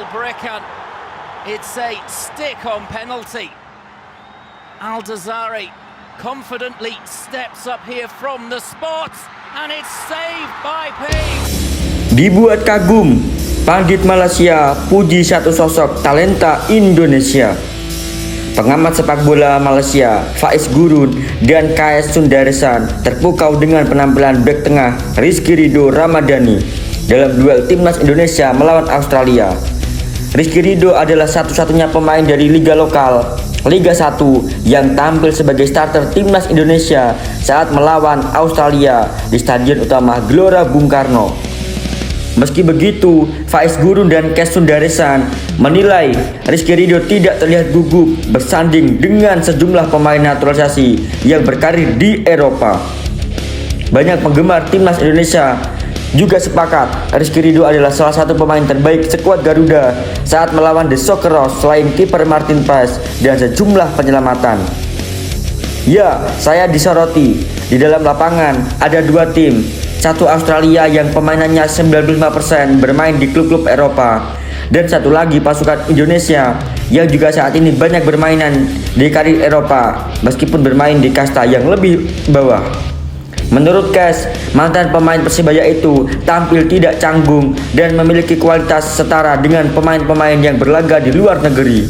Albrekan. It's a stick-on penalty. Aldazari confidently steps up here from the spot, and it's saved by Pace. Dibuat kagum, Pandit Malaysia puji satu sosok talenta Indonesia. Pengamat sepak bola Malaysia, Faiz Gurun dan KS Sundaresan terpukau dengan penampilan bek tengah Rizky Ridho Ramadhani dalam duel timnas Indonesia melawan Australia. Rizky Ridho adalah satu-satunya pemain dari liga lokal Liga 1 yang tampil sebagai starter timnas Indonesia saat melawan Australia di Stadion Utama Gelora Bung Karno. Meski begitu, Faiz Gurun dan KS Sundaresan menilai Rizky Ridho tidak terlihat gugup bersanding dengan sejumlah pemain naturalisasi yang berkarir di Eropa. Banyak penggemar timnas Indonesia juga sepakat Rizky Ridho adalah salah satu pemain terbaik skuad Garuda saat melawan The Socceroos selain kiper Martin Paes dan sejumlah penyelamatan. Ya, saya disoroti. Di dalam lapangan ada dua tim. Satu Australia yang pemainannya 95% bermain di klub-klub Eropa, dan satu lagi pasukan Indonesia yang juga saat ini banyak bermainan di karir Eropa meskipun bermain di kasta yang lebih bawah. Menurut KS, mantan pemain Persibaya itu tampil tidak canggung dan memiliki kualitas setara dengan pemain-pemain yang berlaga di luar negeri.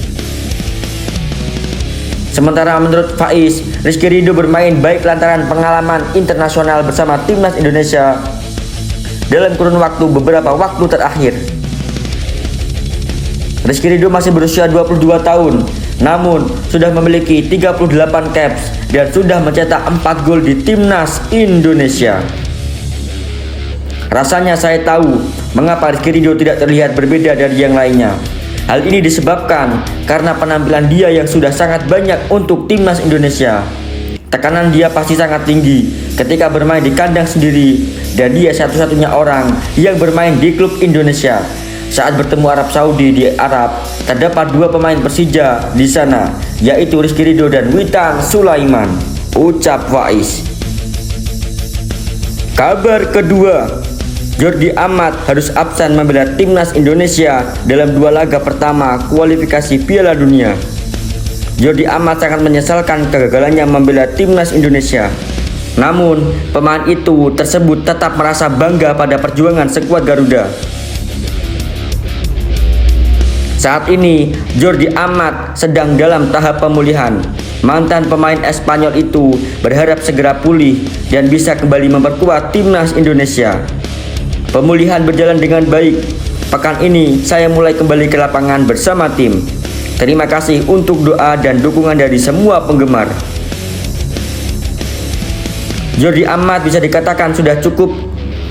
Sementara menurut Faiz, Rizky Ridho bermain baik lantaran pengalaman internasional bersama timnas Indonesia dalam kurun waktu beberapa waktu terakhir. Rizky Ridho masih berusia 22 tahun, namun sudah memiliki 38 caps dan sudah mencetak 4 gol di timnas Indonesia. Rasanya saya tahu mengapa Rizky Ridho tidak terlihat berbeda dari yang lainnya. Hal ini disebabkan karena penampilan dia yang sudah sangat banyak untuk timnas Indonesia. Tekanan dia pasti sangat tinggi ketika bermain di kandang sendiri, dan dia satu-satunya orang yang bermain di klub Indonesia. Saat bertemu Arab Saudi di Arab, terdapat dua pemain Persija di sana, yaitu Rizky Ridho dan Witan Sulaiman, ucap Faiz. Kabar kedua, Jordi Amat harus absen membela timnas Indonesia dalam dua laga pertama kualifikasi Piala Dunia. Jordi Amat sangat menyesalkan kegagalannya membela timnas Indonesia. Namun, pemain itu tersebut tetap merasa bangga pada perjuangan skuad Garuda. Saat ini, Jordi Amat sedang dalam tahap pemulihan. Mantan pemain Espanyol itu berharap segera pulih dan bisa kembali memperkuat timnas Indonesia. Pemulihan berjalan dengan baik. Pekan ini saya mulai kembali ke lapangan bersama tim. Terima kasih untuk doa dan dukungan dari semua penggemar. Jordi Amat bisa dikatakan sudah cukup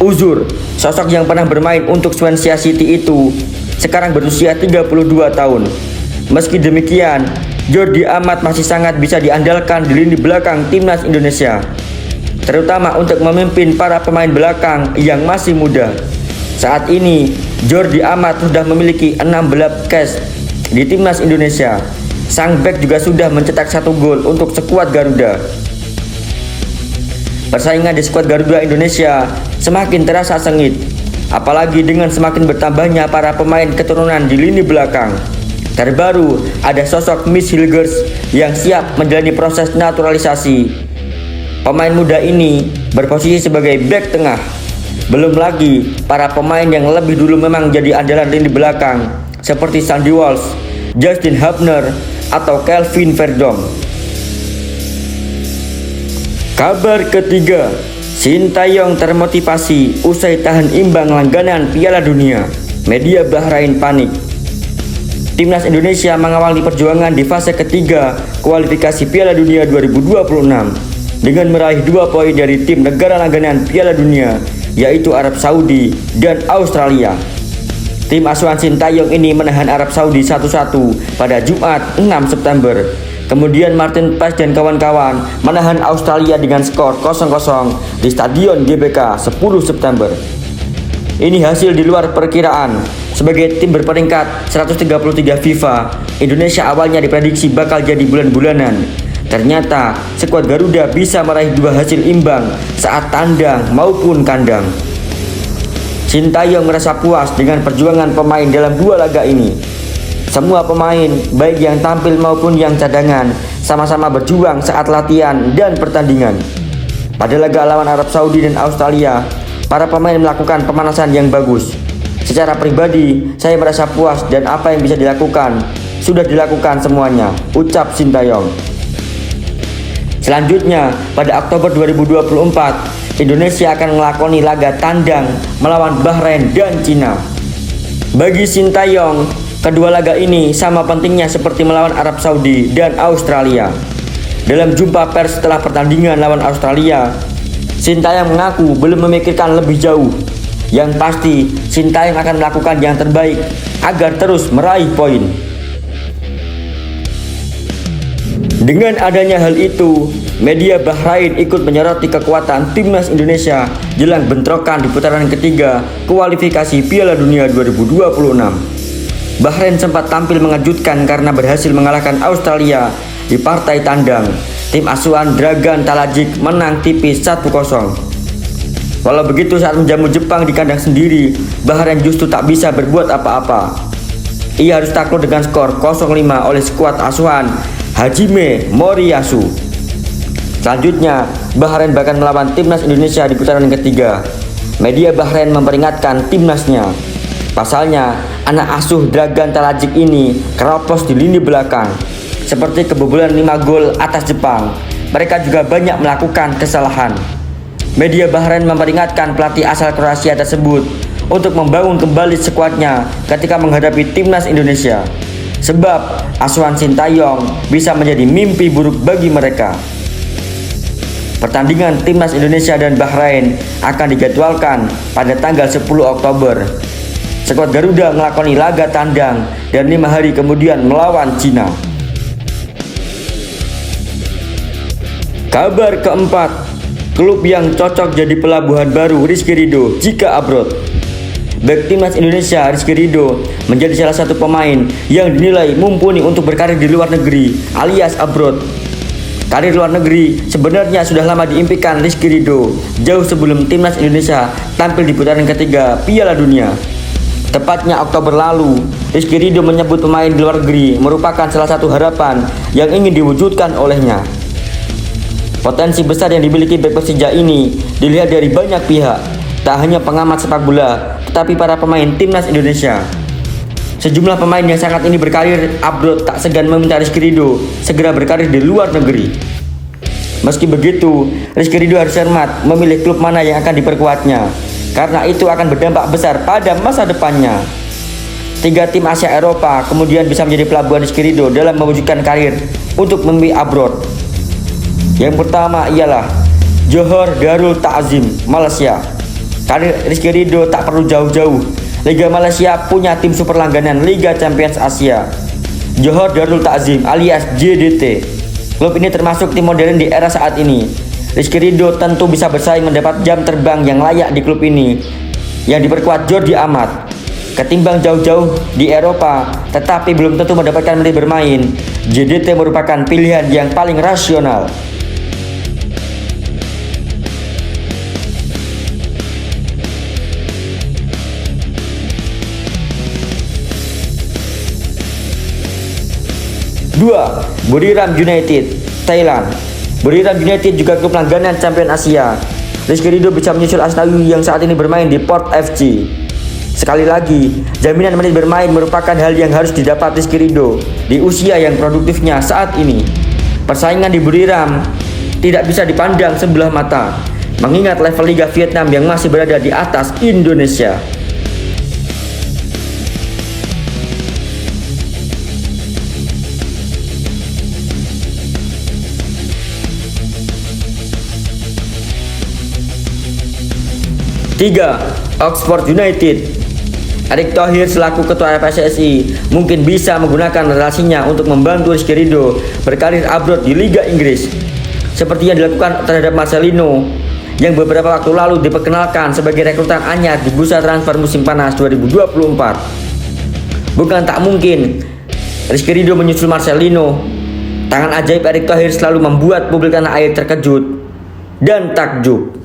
uzur. Sosok yang pernah bermain untuk Swansea City itu sekarang berusia 32 tahun. Meski demikian, Jordi Amat masih sangat bisa diandalkan di lini belakang timnas Indonesia, terutama untuk memimpin para pemain belakang yang masih muda. Saat ini, Jordi Amat sudah memiliki 16 caps di timnas Indonesia. Sang bek juga sudah mencetak 1 gol untuk skuad Garuda. Persaingan di skuad Garuda Indonesia semakin terasa sengit, apalagi dengan semakin bertambahnya para pemain keturunan di lini belakang. Terbaru, ada sosok Miss Hilgers yang siap menjalani proses naturalisasi. Pemain muda ini berposisi sebagai bek tengah. Belum lagi para pemain yang lebih dulu memang jadi andalan lini belakang seperti Sandy Walsh, Justin Hubner, atau Kelvin Verdom. Kabar ketiga, Sintayong termotivasi usai tahan imbang langganan Piala Dunia. Media Bahrain panik. Timnas Indonesia mengawali perjuangan di fase ketiga kualifikasi Piala Dunia 2026 dengan meraih 2 poin dari tim negara langganan Piala Dunia, yaitu Arab Saudi dan Australia. Tim asuhan Sintayong ini menahan Arab Saudi 1-1 pada Jumat 6 September. Kemudian Martin Paes dan kawan-kawan menahan Australia dengan skor 0-0 di Stadion GBK 10 September. Ini hasil di luar perkiraan. Sebagai tim berperingkat 133 FIFA, Indonesia awalnya diprediksi bakal jadi bulan-bulanan. Ternyata skuad Garuda bisa meraih 2 hasil imbang saat tandang maupun kandang. Sintayong merasa puas dengan perjuangan pemain dalam 2 laga ini. Semua pemain, baik yang tampil maupun yang cadangan, sama-sama berjuang saat latihan dan pertandingan. Pada laga lawan Arab Saudi dan Australia, para pemain melakukan pemanasan yang bagus. Secara pribadi, saya merasa puas dan apa yang bisa dilakukan, sudah dilakukan semuanya, ucap Sintayong. Selanjutnya, pada Oktober 2024, Indonesia akan melakoni laga tandang melawan Bahrain dan Cina. Bagi Sintayong, kedua laga ini sama pentingnya seperti melawan Arab Saudi dan Australia. Dalam jumpa pers setelah pertandingan lawan Australia, Sintayong mengaku belum memikirkan lebih jauh. Yang pasti, Sintayong akan melakukan yang terbaik agar terus meraih poin. Dengan adanya hal itu, media Bahrain ikut menyoroti kekuatan timnas Indonesia jelang bentrokan di putaran ketiga kualifikasi Piala Dunia 2026. Bahrain sempat tampil mengejutkan karena berhasil mengalahkan Australia di partai tandang. Tim asuhan Dragan Talajik menang tipis 1-0. Walau begitu, saat menjamu Jepang di kandang sendiri, Bahrain justru tak bisa berbuat apa-apa. Ia harus takluk dengan skor 0-5 oleh skuad asuhan Hajime Moriyasu. Selanjutnya, Bahrain bahkan melawan timnas Indonesia di putaran ketiga. Media Bahrain memperingatkan timnasnya. Pasalnya, anak asuh Dragan Talajik ini keropos di lini belakang. Seperti kebobolan 5 gol atas Jepang, mereka juga banyak melakukan kesalahan. Media Bahrain memperingatkan pelatih asal Kroasia tersebut untuk membangun kembali skuadnya ketika menghadapi timnas Indonesia. Sebab asuhan Sintayong bisa menjadi mimpi buruk bagi mereka. Pertandingan timnas Indonesia dan Bahrain akan dijadwalkan pada tanggal 10 Oktober. Skuad Garuda melakoni laga tandang dan 5 hari kemudian melawan Cina. Kabar keempat, klub yang cocok jadi pelabuhan baru Rizky Ridho jika abroad. Bek timnas Indonesia Rizky Ridho menjadi salah satu pemain yang dinilai mumpuni untuk berkarir di luar negeri alias abroad. Karir luar negeri sebenarnya sudah lama diimpikan Rizky Ridho jauh sebelum timnas Indonesia tampil di putaran ketiga Piala Dunia. Tepatnya Oktober lalu, Rizky Ridho menyebut pemain di luar negeri merupakan salah satu harapan yang ingin diwujudkan olehnya. Potensi besar yang dimiliki bek Persija ini dilihat dari banyak pihak, tak hanya pengamat sepak bola, tetapi para pemain timnas Indonesia. Sejumlah pemain yang sangat ini berkarir abroad tak segan meminta Rizky Ridho segera berkarir di luar negeri. Meski begitu, Rizky Ridho harus cermat memilih klub mana yang akan diperkuatnya, karena itu akan berdampak besar pada masa depannya. 3 tim Asia Eropa kemudian bisa menjadi pelabuhan Rizky Ridho dalam mewujudkan karir untuk memilih abroad. Yang pertama ialah Johor Darul Ta'zim, Malaysia. Karir Rizky Ridho tak perlu jauh-jauh. Liga Malaysia punya tim super langganan Liga Champions Asia, Johor Darul Ta'zim alias JDT. Klub ini termasuk tim modern di era saat ini. Rizky Ridho tentu bisa bersaing mendapat jam terbang yang layak di klub ini yang diperkuat Jordi Amat. Ketimbang jauh-jauh di Eropa tetapi belum tentu mendapatkan menit bermain, JDT merupakan pilihan yang paling rasional. Dua, Buriram United, Thailand. Buriram United juga klub langganan Champion Asia. Rizky Ridho bisa menyusul Asnawi yang saat ini bermain di Port FC. Sekali lagi, jaminan menit bermain merupakan hal yang harus didapat Rizky Ridho di usia yang produktifnya saat ini. Persaingan di Buriram tidak bisa dipandang sebelah mata, mengingat level Liga Vietnam yang masih berada di atas Indonesia. Tiga, Oxford United. Erick Thohir selaku ketua PSSI mungkin bisa menggunakan relasinya untuk membantu Rizky Ridho berkarir abroad di Liga Inggris, seperti yang dilakukan terhadap Marcelino yang beberapa waktu lalu diperkenalkan sebagai rekrutan anyar di bursa transfer musim panas 2024. Bukan tak mungkin Rizky Ridho menyusul Marcelino. Tangan ajaib Erick Thohir selalu membuat publik tanah air terkejut dan takjub.